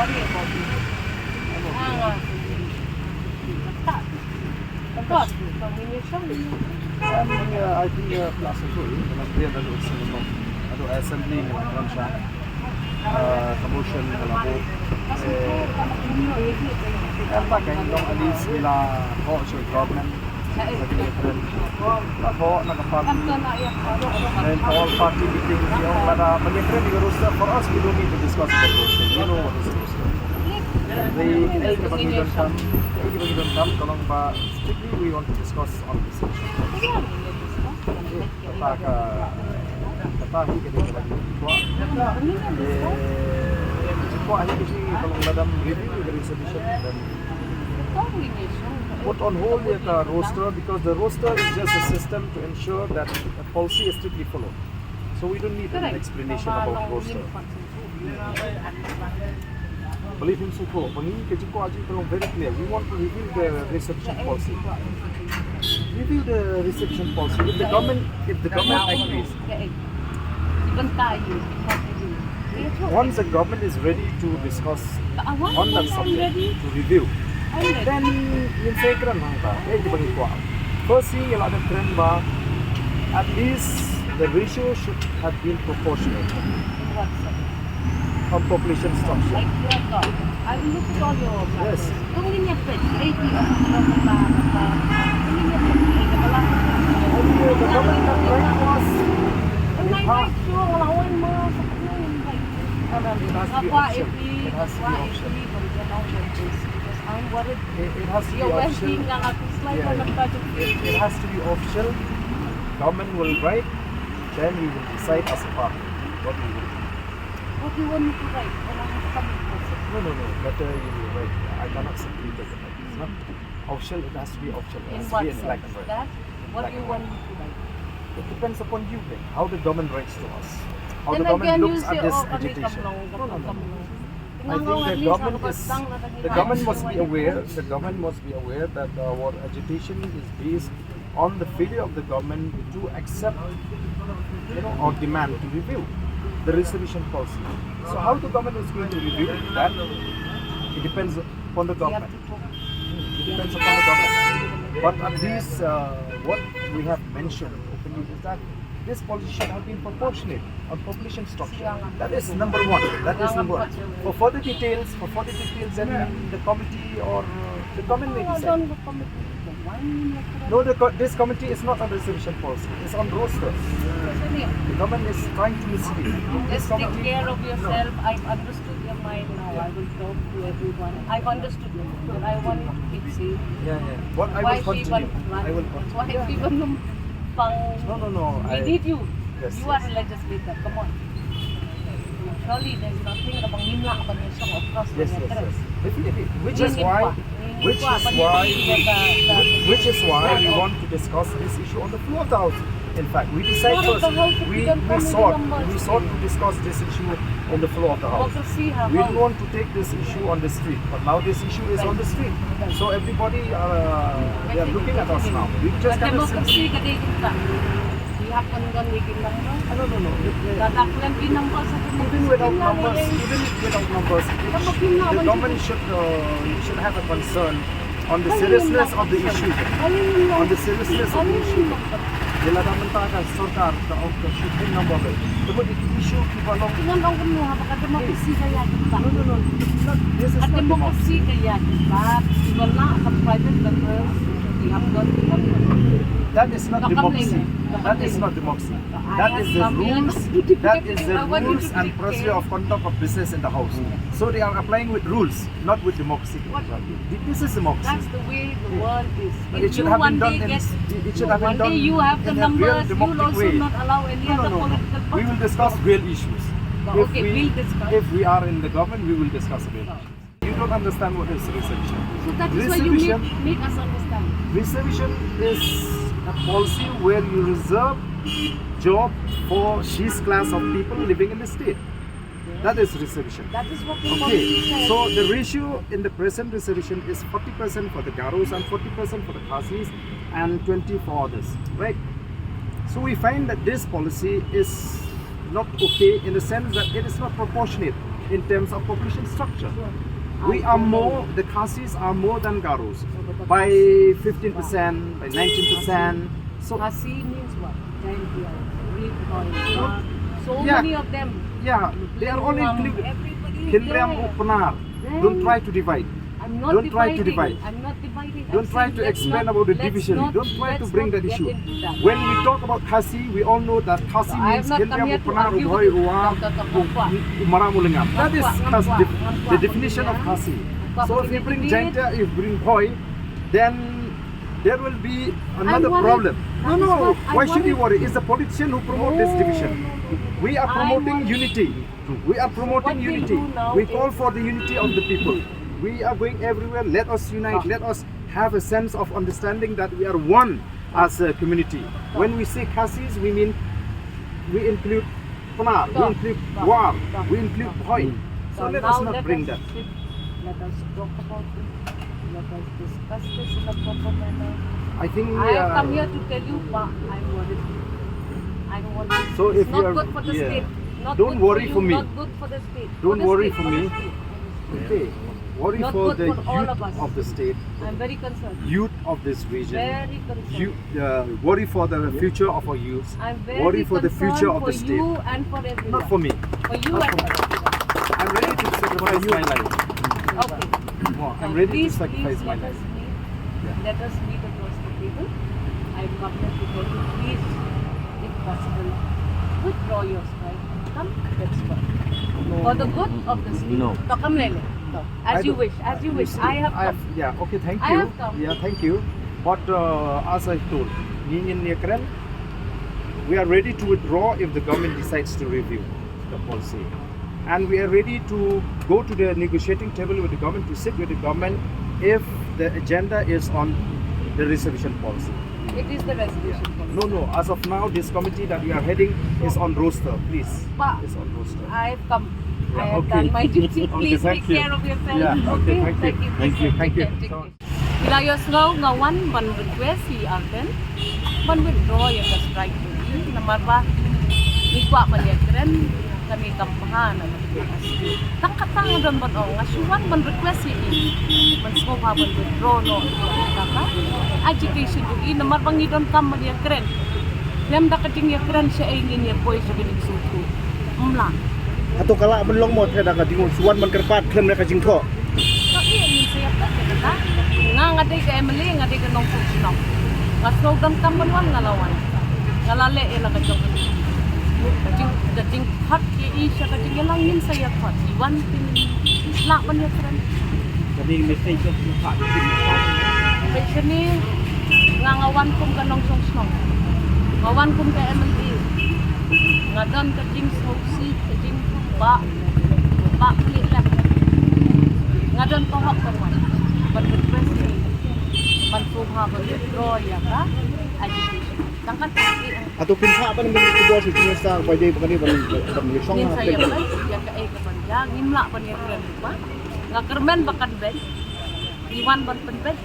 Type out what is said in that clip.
worry about it. Tapos, combination. I think klase ko nagbiya na doon sa assembly ng Jingshah commotion na labo apa kayo nung alis sila ko sa government ako nakapag and all party meetings yung para mag-friend yung roster for us we don't need to discuss the roster you know what is roster they don't come tolong ba strictly we want to discuss on this issue katahi kita lagi kuah aja kasi kalau madam review the resolution dan put on hold the roster because the roster is just a system to ensure that the policy is strictly followed. So we don't need an explanation about roster. Believe him so ko. Pangi kasi ko aja kalau very clear. We want to review the reception policy. Review the reception policy. If the government agrees. Once the government is ready to discuss on that subject, to review, then yung say kran hangta, dibagi ko. First thing yung ada trend ba, at least the ratio should have been proportional of population structure. I will look at all your yes. The government right was it has to be optional. I'm worried. It has to be optional. It has to be optional. Government will write, then we will decide as a party what we will do. What do you want me to write? No. Better you will write. I cannot simply take it like this. No? Optional. It has to be optional. It has to be in black and white. What do you want me to write? It depends upon you. How the government writes to us. How the government looks at this agitation. I think the government must be aware. The government must be aware that our agitation is based on the failure of the government to accept, or demand to review the reservation policy. So how the government is going to review that? It depends upon the government. It depends upon the government. But at least what we have mentioned openly is that this policy should have been proportionate on population structure. That is number one. For further details, then the committee or the government may decide. No, this committee is not on reservation policy. It's on roster. The government is trying to mislead. Just take care of yourself. I've understood your mind now. I will talk to everyone. I've understood you. But I want you to be safe. Yeah. What I will continue. I will continue. No. We need you. Yes, you are a legislator. Come on. Surely there's nothing about himla about yourself, of course. Yes. Definitely. Which is why we want to discuss this issue on the floor of the House. In fact, we decided first. We sought to discuss this issue on the floor of the House. We didn't want to take this issue on the street, but now this issue is on the street. So everybody they are looking at us now. We just kind of simply. No. Even without numbers, the government should have a concern on the seriousness of the issue. On the seriousness of the issue. Bila dah mentahkan sarkar the shooting number of it. But the issue keep along. No. This is not democracy. That is not democracy. That is not democracy. That is the rules. That is the rules and procedure of conduct of business in the House. So they are applying with rules, not with democracy. This is democracy. That's the way the world is. It should have been done in. It should have been done you have the in a real numbers. You will democratic also way. not allow any other political party. We will discuss real issues. We'll discuss. If we are in the government, we will discuss real issues. You don't understand what is reservation. So that is why you make us understand. Reservation is a policy where you reserve job for this class of people living in the state. That is reservation. That is what the policy says. So the ratio in the present reservation is 40% for the Garos and 40% for the Khasis and 20 for others, right? So we find that this policy is not okay in the sense that it is not proportionate. in terms of population structure. We are more, the Khasis are more than Garos by 15%, by 19%. So Khasi means what? Read oil. So Yeah. many of them. yeah, they are all included. Everybody is Kinriam there. Panar. Then- Don't try to divide. I'm not Don't dividing. try to divide. I'm not dividing. I'm Don't try saying to let's explain not- about the let's division. not- Don't try to let's bring not that get issue. into that. When we talk about Khasi, we all know that Khasi I have means not come Kinriam here to Panar, argue Uhoy, with you. Uwam, Maramulingam. That is the definition of Khasi. So if you bring Jaintia, if you bring Hoy, then there will be another worried. problem. That is No, what I'm why should you worried. worry? It's the politician who promote this division. We are I'm promoting worried. unity. We are promoting What we'll unity. do now We call is- for the unity of the people. We are going everywhere. Let us unite. Let us have a sense of understanding that we are one as a community. When we say Khasis, we mean we include Panar, we include War, we include Hoy. So let us not bring that. sit, let us talk about it. Let us discuss this in a proper manner. I think I have come here to tell you, Pa, I'm worried. I don't want to. So It's if you not are- good for the yeah. state. Not Don't good worry for, for you, me. Not good for the state. Don't the worry state, for the me. state. Okay. Worry Not for good the for all of us. youth of the state, I'm very concerned. youth of this region. Very concerned. Worry for the future of our youth. I'm very Worry for the concerned future of for the state. you and for everyone. Not for me. For you Not and for for everyone. I'm ready to sacrifice my life. Okay. Oh, I'm Now, ready please, to sacrifice please my let life. us meet. Yeah. Let us meet across the table. I've come here to tell you, please, if possible, withdraw your strike. Come, let's work. For the good of the state. No. So come, Lele. So, I as you don't- wish, as you wish. see, I have come. Yeah, okay, thank I you. have come. Yeah, thank you. But as I told, we are ready to withdraw if the government decides to review the policy. And we are ready to go to the negotiating table with the government, to sit with the government if the agenda is on the reservation policy. It is the resolution. No, no, as of now, this committee that we are heading is on roster, please. Pa, It's on roster. I have come. Yeah, I have okay. done my duty. Okay, Please thank take you. care of yourself. Yeah, okay, thank you. Thank you. Thank you, thank you. Take care. Wilayah ngawan ban request si Ardent ban withdraw ya ka strike ni namar ba ni kwa man ya kren kami kampahan na asli takatang don ban o ngasuan ban request si ban so ha ban withdraw no kaka agitation ni namar bang idon kam man ya kren lem da kating ya kren siya ay ni ya boy sa binig suku umla Atau kala menlong mo kada ka dingon suwan man Kyrpad klem na ka jingko. so ni saya tak kata nga ngade ka Emily ngade ka nong functional ngasog dan kamanwan ngalawan ngalale ila ka jog kajing hot ki isya kajing langin saya hot iwan tin slak man ya kren Kami message of Kyrpad. Passion ni ngawan kum ka nong song ngawan kum ka Emily ngadan kajing sosi kajing ba klik lah ngadan ko hak kawan berrequest ni mansuha withdraw ya ka agitation tangkat lagi Atau pinha pa naman ito boss ito sa pwede pa kanina ban lisong ngin na saya pwede. ba ya ka ay kapanja ngimla pa niya kren ba nga kermen bakan bed iwan ban pen bed